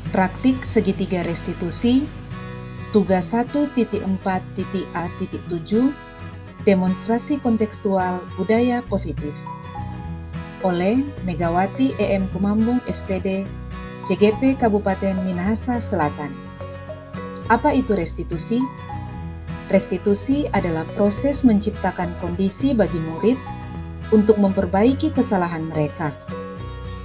Praktik segitiga restitusi, tugas 1.4.A.7, demonstrasi kontekstual budaya positif. Oleh Megawati EM Kumambung SPD, CGP Kabupaten Minahasa Selatan. Apa itu restitusi? Restitusi adalah proses menciptakan kondisi bagi murid untuk memperbaiki kesalahan mereka,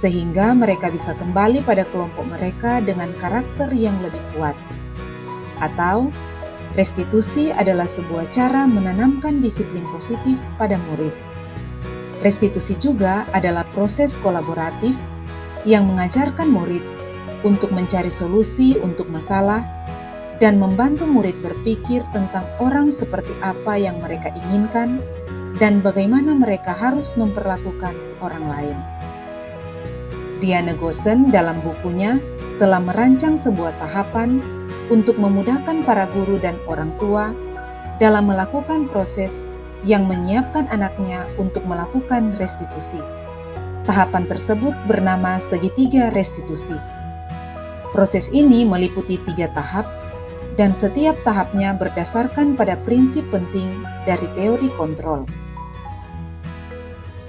sehingga mereka bisa kembali pada kelompok mereka dengan karakter yang lebih kuat. Atau, restitusi adalah sebuah cara menanamkan disiplin positif pada murid. Restitusi juga adalah proses kolaboratif yang mengajarkan murid untuk mencari solusi untuk masalah dan membantu murid berpikir tentang orang seperti apa yang mereka inginkan dan bagaimana mereka harus memperlakukan orang lain. Diana Goosen dalam bukunya telah merancang sebuah tahapan untuk memudahkan para guru dan orang tua dalam melakukan proses yang menyiapkan anaknya untuk melakukan restitusi. Tahapan tersebut bernama segitiga restitusi. Proses ini meliputi 3 tahap, dan setiap tahapnya berdasarkan pada prinsip penting dari teori kontrol.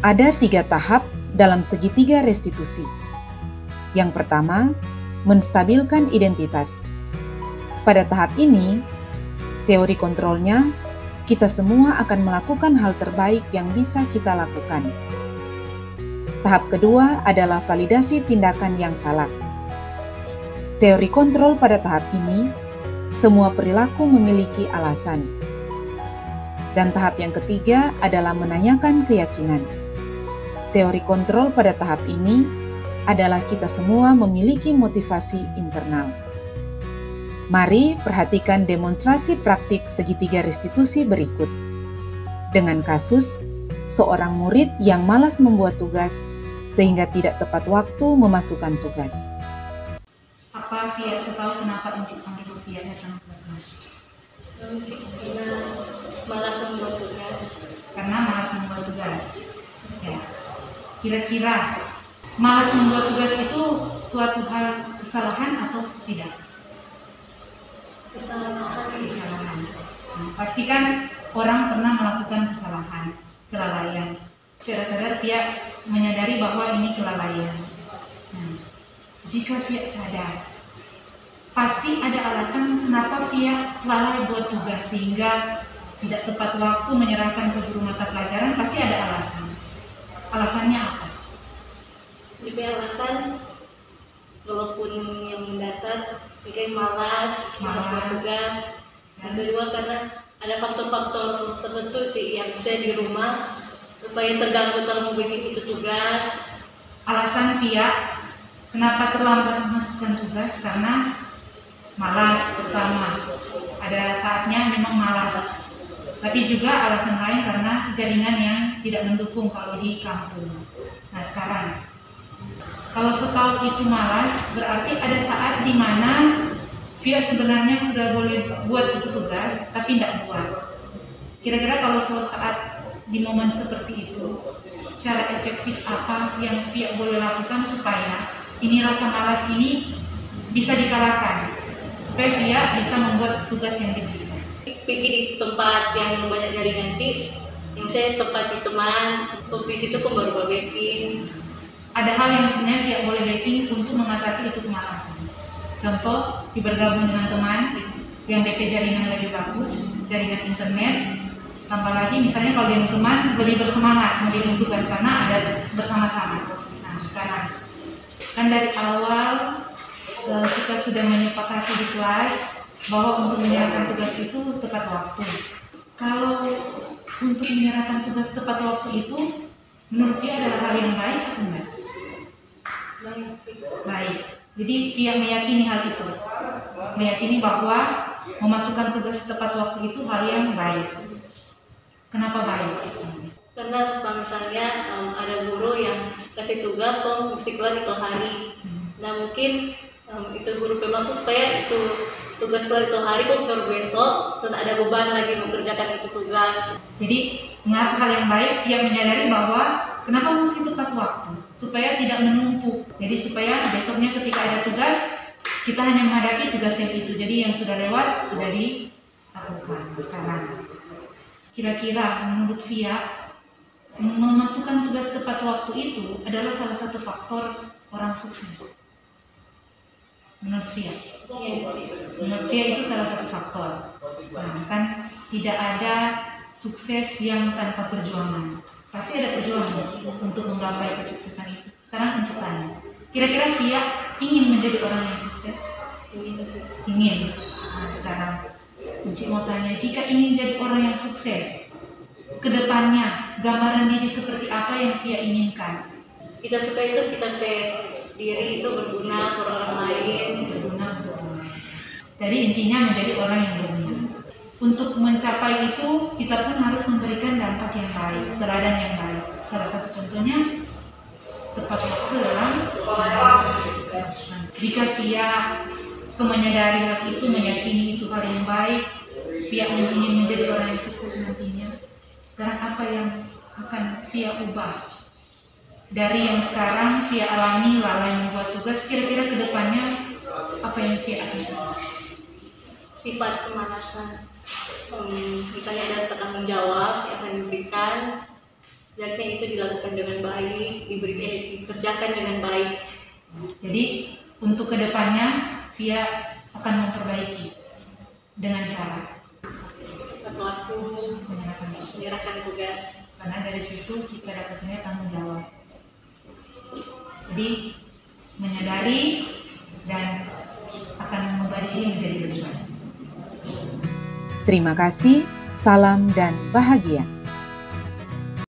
Ada 3 tahap dalam segitiga restitusi. Yang pertama, menstabilkan identitas. Pada tahap ini, teori kontrolnya, kita semua akan melakukan hal terbaik yang bisa kita lakukan. Tahap kedua adalah validasi tindakan yang salah. Teori kontrol pada tahap ini, semua perilaku memiliki alasan. Dan tahap yang ketiga adalah menanyakan keyakinan. Teori kontrol pada tahap ini adalah kita semua memiliki motivasi internal. Mari perhatikan demonstrasi praktik segitiga restitusi berikut. Dengan kasus, seorang murid yang malas membuat tugas sehingga tidak tepat waktu memasukkan tugas. Apa Fia tahu kenapa Encik panggil Fia datang ke kelas? Encik karena malas membuat tugas. Karena malas membuat tugas. Ya. Kira-kira malas membuat tugas itu suatu hal kesalahan atau tidak? Kesalahan. Pastikan orang pernah melakukan kesalahan, kelalaian. Secara sadar Fia menyadari bahwa ini kelalaian. Jika Fia sadar, pasti ada alasan kenapa Fia lalai buat tugas sehingga tidak tepat waktu menyerahkan ke guru mata pelajaran. Pasti ada alasan. Alasannya apa? Jadi alasan walaupun yang mendasar mungkin malas buat tugas. Yang kedua karena ada faktor-faktor tertentu sih yang bisa di rumah supaya terganggu dalam membuat itu tugas. Alasan Fia kenapa terlambat memasukkan tugas karena malas pertama. Ada saatnya memang malas. Tapi juga alasan lain karena jaringan yang tidak mendukung kalau di kampung. Nah sekarang, kalau setahun itu malas, berarti ada saat di mana Fia sebenarnya sudah boleh buat itu tugas, tapi tidak buat. Kira-kira kalau suatu saat di momen seperti itu, cara efektif apa yang Fia boleh lakukan supaya ini rasa malas ini bisa dikalahkan, supaya Fia bisa membuat tugas yang diberikan. Pergi di tempat yang banyak jaringan sih, yang saya tempat di teman, di situ pun baru baking. Ada hal yang sebenarnya Fia boleh baking untuk mengatasi itu kemalasan. Contoh, bergabung dengan teman yang DP jaringan lebih bagus, jaringan internet. Tambah lagi misalnya kalau dengan teman lebih bersemangat membimbing tugas karena ada bersama-sama. Nah sekarang, kan dari awal kita sudah menyepakati di kelas bahwa untuk menyerahkan tugas itu tepat waktu. Kalau untuk menyerahkan tugas tepat waktu itu, menurut Fia adalah hal yang baik atau enggak? Baik. Jadi Fia meyakini hal itu, meyakini bahwa memasukkan tugas tepat waktu itu hal yang baik. Kenapa baik? Karena kalau misalnya ada guru yang kasih tugas, kok mesti keluar itu hari. Nah mungkin itu guru bermaksud supaya itu tugas keluar itu hari, kok baru besok sudah ada beban lagi mengerjakan itu tugas. Jadi mengatur hal yang baik, Fia menyadari bahwa kenapa mesti tepat waktu, supaya tidak menumpuk. Jadi supaya besoknya ketika ada tugas kita hanya menghadapi tugas yang itu. Jadi yang sudah lewat sudah dilakukan sekarang. Kira-kira menurut Via, memasukkan tugas tepat waktu itu adalah salah satu faktor orang sukses. Menurut Via, menurut Via itu salah satu faktor. Nah, kan tidak ada sukses yang tanpa perjuangan. Pasti ada perjuangan untuk menggapai kesuksesan itu. Sekarang penciptanya. Kira-kira Via ingin menjadi orang yang sukses? Ingin. Nah, sekarang Encik mau tanya, jika ingin jadi orang yang sukses, kedepannya gambaran diri seperti apa yang Via inginkan? Kita suka itu kita diri itu berguna untuk orang lain, Berguna untuk orang lain. Jadi intinya menjadi orang yang berguna. Untuk mencapai itu kita pun harus memberikan dampak yang baik, teladan yang baik. Salah satu contohnya tepat waktu dalam tugas. Jika Via menyadari hal itu, meyakini itu hal yang baik, Via ingin menjadi orang yang sukses nantinya. Sekarang apa yang akan Via ubah? Dari yang sekarang Via alami lalai membuat tugas, kira-kira ke depannya apa yang Via akan ubah? sifat kemalasan. Misalnya ada tanggung jawab yang akan diberikan, sejaknya itu dilakukan dengan baik, dikerjakan dengan baik. Jadi untuk kedepannya Via akan memperbaiki dengan cara Tepat waktu, menyerahkan tugas. karena dari situ kita dapatnya tanggung jawab. Jadi menyadari dan akan mengubah diri menjadi lebih baik. Terima kasih, salam dan bahagia.